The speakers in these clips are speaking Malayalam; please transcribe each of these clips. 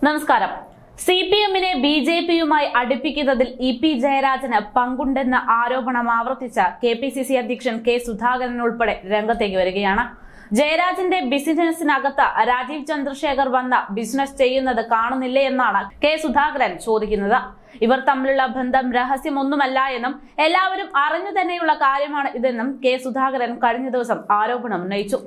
നമസ്കാരം. സിപിഎമ്മിനെ ബിജെപിയുമായി അടുപ്പിക്കുന്നതിൽ ഇ.പി. ജയരാജന് പങ്കുണ്ടെന്ന ആരോപണം ആവർത്തിച്ച കെപിസിസി അധ്യക്ഷൻ കെ സുധാകരൻ ഉൾപ്പെടെ രംഗത്തേക്ക് വരികയാണ്. ജയരാജന്റെ ബിസിനസിനകത്ത് രാജീവ് ചന്ദ്രശേഖർ വന്ന ബിസിനസ് ചെയ്യുന്നത് കാണുന്നില്ലേ എന്നാണ് കെ സുധാകരൻ ചോദിക്കുന്നത്. ഇവർ തമ്മിലുള്ള ബന്ധം രഹസ്യമൊന്നുമല്ല എന്നും എല്ലാവരും അറിഞ്ഞു തന്നെയുള്ള കാര്യമാണ് ഇതെന്നും കെ സുധാകരൻ കഴിഞ്ഞ ദിവസം ആരോപണം ഉന്നയിച്ചു.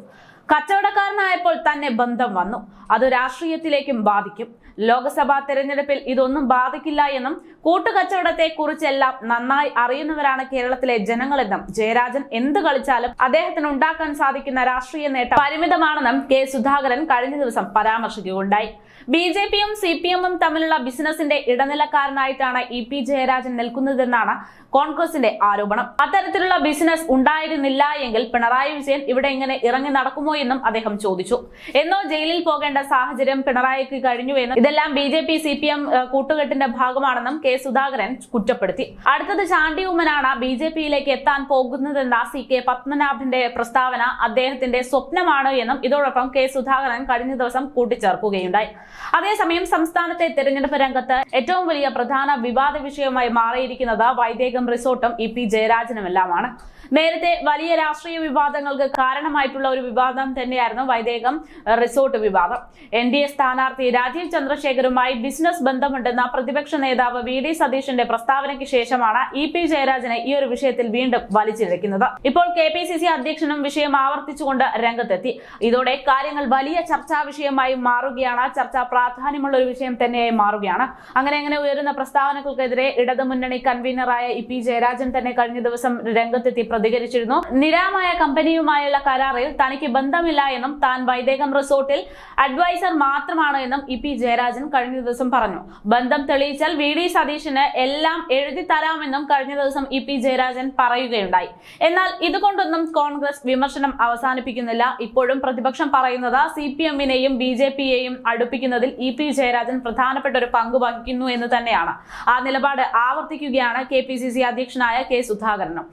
കച്ചവടക്കാരനായപ്പോൾ തന്നെ ബന്ധം വന്നു, അത് രാഷ്ട്രീയത്തിലേക്കും ബാധിക്കും. ലോക്സഭാ തെരഞ്ഞെടുപ്പിൽ ഇതൊന്നും ബാധിക്കില്ല എന്നും കൂട്ടുകച്ചവടത്തെ കുറിച്ചെല്ലാം നന്നായി അറിയുന്നവരാണ് കേരളത്തിലെ ജനങ്ങളെന്നും ജയരാജൻ എന്ത് കളിച്ചാലും അദ്ദേഹത്തിന് ഉണ്ടാക്കാൻ സാധിക്കുന്ന രാഷ്ട്രീയ നേട്ടം പരിമിതമാണെന്നും കെ സുധാകരൻ കഴിഞ്ഞ ദിവസം പരാമർശിക്കുകയുണ്ടായി. ബിജെപിയും സിപിഎമ്മും തമ്മിലുള്ള ബിസിനസിന്റെ ഇടനിലക്കാരനായിട്ടാണ് ഇ.പി. ജയരാജൻ നിൽക്കുന്നതെന്നാണ് കോൺഗ്രസിന്റെ ആരോപണം. അത്തരത്തിലുള്ള ബിസിനസ് ഉണ്ടായിരുന്നില്ല എങ്കിൽ പിണറായി വിജയൻ ഇവിടെ ഇങ്ങനെ ഇറങ്ങി നടക്കുമോ എന്നും അദ്ദേഹം ചോദിച്ചു. എന്നോ ജയിലിൽ പോകേണ്ട സാഹചര്യം പിണറായിക്ക് കഴിഞ്ഞുവെന്നും ഇതെല്ലാം ബിജെപി സിപിഎം കൂട്ടുകെട്ടിന്റെ ഭാഗമാണെന്നും കെ സുധാകരൻ കുറ്റപ്പെടുത്തി. അടുത്തത് ചാണ്ടി ഉമ്മനാണ് ബിജെപിയിലേക്ക് എത്താൻ പോകുന്നതെന്ന സി.കെ. പത്മനാഭന്റെ പ്രസ്താവന അദ്ദേഹത്തിന്റെ സ്വപ്നമാണ് എന്നും ഇതോടൊപ്പം കെ സുധാകരൻ കഴിഞ്ഞ ദിവസം കൂട്ടിച്ചേർക്കുകയുണ്ടായി. അതേസമയം സംസ്ഥാനത്തെ തെരഞ്ഞെടുപ്പ് രംഗത്ത് ഏറ്റവും വലിയ പ്രധാന വിവാദ വിഷയമായി മാറിയിരിക്കുന്നത് വൈദേകം റിസോർട്ടും ഇ.പി. ജയരാജനുമെല്ലാമാണ്. നേരത്തെ വലിയ രാഷ്ട്രീയ വിവാദങ്ങൾക്ക് കാരണമായിട്ടുള്ള ഒരു വിവാദം തന്നെയായിരുന്നു വൈദേകം റിസോർട്ട് വിവാദം. എൻ.ഡി.എ സ്ഥാനാർത്ഥി രാജീവ് ചന്ദ്രശേഖറുമായി ബിസിനസ് ബന്ധമുണ്ടെന്ന പ്രതിപക്ഷ നേതാവ് വി.ഡി. സതീശന്റെ പ്രസ്താവനയ്ക്ക് ശേഷമാണ് ഇ.പി. ജയരാജനെ ഈ ഒരു വിഷയത്തിൽ വീണ്ടും വലിച്ചിഴക്കുന്നത്. ഇപ്പോൾ കെപിസിസി അധ്യക്ഷനും വിഷയം ആവർത്തിച്ചുകൊണ്ട് രംഗത്തെത്തി. ഇതോടെ കാര്യങ്ങൾ വലിയ ചർച്ചാ വിഷയമായി മാറുകയാണ്. ചർച്ചാ പ്രാധാന്യമുള്ള ഒരു വിഷയം തന്നെയായി മാറുകയാണ്. അങ്ങനെ ഉയരുന്ന പ്രസ്താവനകൾക്കെതിരെ ഇടതുമുന്നണി കൺവീനറായ ഇ.പി. ജയരാജൻ തന്നെ കഴിഞ്ഞ ദിവസം രംഗത്തെത്തി പ്രതികരിച്ചിരുന്നു. നിരാമായ കമ്പനിയുമായുള്ള കരാറിൽ തനിക്ക് ബന്ധമില്ല എന്നും താൻ വൈദേകം റിസോർട്ടിൽ അഡ്വൈസർ മാത്രമാണ് എന്നും ഇ.പി. ജയരാജൻ കഴിഞ്ഞ ദിവസം പറഞ്ഞു. ബന്ധം തെളിയിച്ചാൽ വി.ഡി. സതീശന് എല്ലാം എഴുതി തരാമെന്നും കഴിഞ്ഞ ദിവസം ഇ.പി. ജയരാജൻ പറയുകയുണ്ടായി. എന്നാൽ ഇതുകൊണ്ടൊന്നും കോൺഗ്രസ് വിമർശനം അവസാനിപ്പിക്കുന്നില്ല. ഇപ്പോഴും പ്രതിപക്ഷം പറയുന്നത് സിപിഎമ്മിനെയും ബിജെപിയെയും അടുപ്പിക്കുന്നതിൽ ഇ.പി. ജയരാജൻ പ്രധാനപ്പെട്ട ഒരു പങ്ക് വഹിക്കുന്നു എന്ന് തന്നെയാണ്. ആ നിലപാട് ആവർത്തിക്കുകയാണ് കെപിസിസി അധ്യക്ഷനായ കെ സുധാകരനും.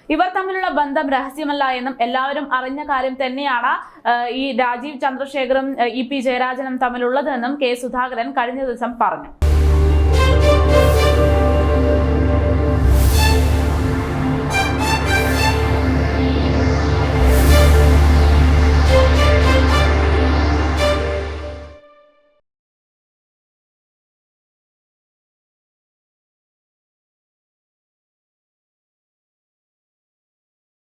ഇവർ തമ്മിലുള്ള ബന്ധം രഹസ്യമല്ല എന്നും എല്ലാവരും അറിഞ്ഞ കാര്യം തന്നെയാണ് ഈ രാജീവ് ചന്ദ്രശേഖറും ഇ.പി. ജയരാജനും തമ്മിലുള്ളതെന്നും കെ സുധാകരൻ കഴിഞ്ഞ ദിവസം പറഞ്ഞു.